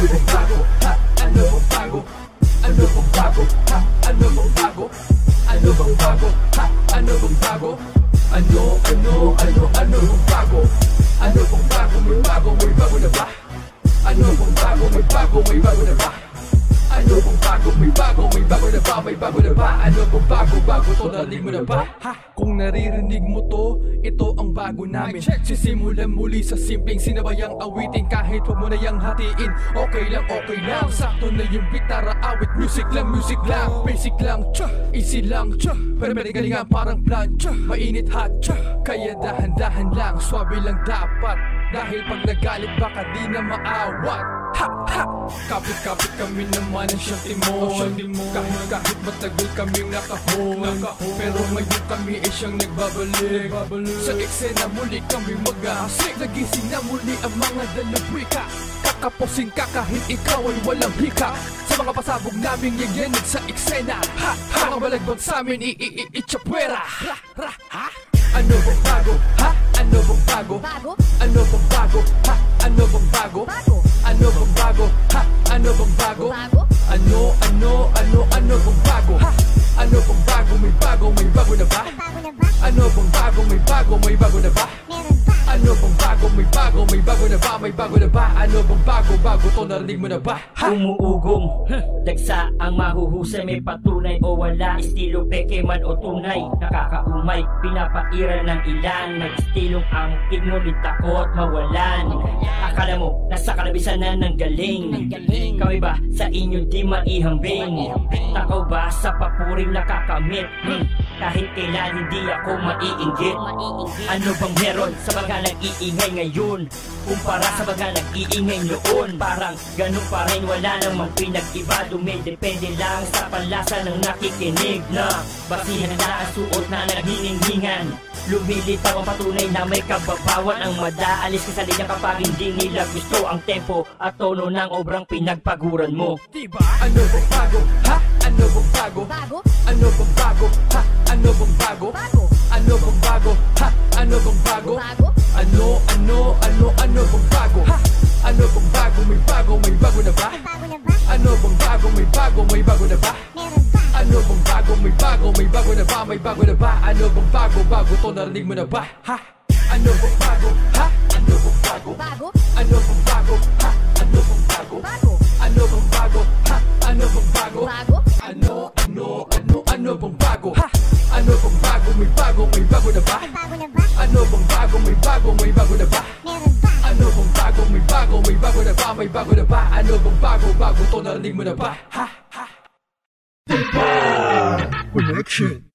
bang bago? Ha? Ano bang bago? Ano bang bago? Ha? Ano bang bago? Ano bang bago? Ha? Ano bang bago? Ano bang bago? Ano bang bago? May bago na ba? Ano bang bago? May bago na ba? Ano bang bago? May bago na ba? May bago na ba? Ano bang bago? To narinig mo na ba? Ha? Kung naririnig mo to, ito ang bago namin. Sisimulan muli sa simpleng sinabayang awitin. Kahit huwag mo na yang hatiin, okay lang. Sakto na yung bitara, awit, music lang. Basic lang, easy lang, pero may galingan parang plan. Mainit hot, kaya dahan-dahan lang, swabe lang dapat. Dahil pag nagalit baka di na maawat. Ha! Kapit kami naman ang siyang timon. Kahit matagal kaming nakahon, pero ngayon kami ay siyang nagbabalik. Sa eksena muli kami mag-aasik. Nagising na muli ang mga dalawika. Kakapusin ka kahit ikaw ay walang hika. Sa mga pasabog naming yayanig sa eksena. Mga balagbag sa amin i-chapwera. Ano bang bago? Ha? Ano bang bago? Ano bang bago? Ha? Ano bang bago? Ano bang bago? Ha? Ano bang bago? Ano bang bago? Ha? Ano bang bago? May bago na ba? Ano bang bago? May bago na ba? Ano bang bago? May bago na ba? May bago na ba? Ano bang bago? To narinig mo na ba? Umuugong, dagsa ang mahuhusay. May patunay o wala, estilo peke man o tunay. Nakakaumay, pinapairal ng ilan. Mag-estilong angkin, ngunit takot mawalan. Akala mo, nasa kalabisan na ng galing. Kami ba sa inyo di maihambing? Takaw ba sa papuring nakakamit? Kahit kailan hindi ako maiinggit. Ano bang meron sa mga nag-iingay ngayon kumpara sa mga nag-iingay noon? Parang ganun pa rin, wala namang pinag-iba. Dumidepende lang sa panlasa ng nakikinig. Na basihan na ang suot na naghininghingan. Lumilitaw ang patunay na may kababawan. Ang madaalis ka sa linya kapag hindi nila gusto ang tempo at tono ng obrang pinagpaguran mo. Diba? Ano bang bago? Ha? Ano bang bago? Ano bang bago? Ha? Ano bang bago? Ano bang bago? Ha? Ano bang bago? Ano bang bago? Ha? Ano bang bago? May bago na ba? Ano bang bago? May bago na ba? Ano bang bago? May bago na ba? May bago na ba? Ano bang bago? To narinig mo na ba? Ha? Ano bang bago? Ha? Ano bang bago? Ano bang bago? Ha? Ano bang bago? Ano bang bago? Ha? Ano bang bago? Ano bang bago? Ha? Ano bang bago? May bago na ba? Ano bang bago? May bago na ba? Ano bang bago? May bago na ba? May bago na ba? Ano bang bago? To narinig mo na ba? Ha? Connection.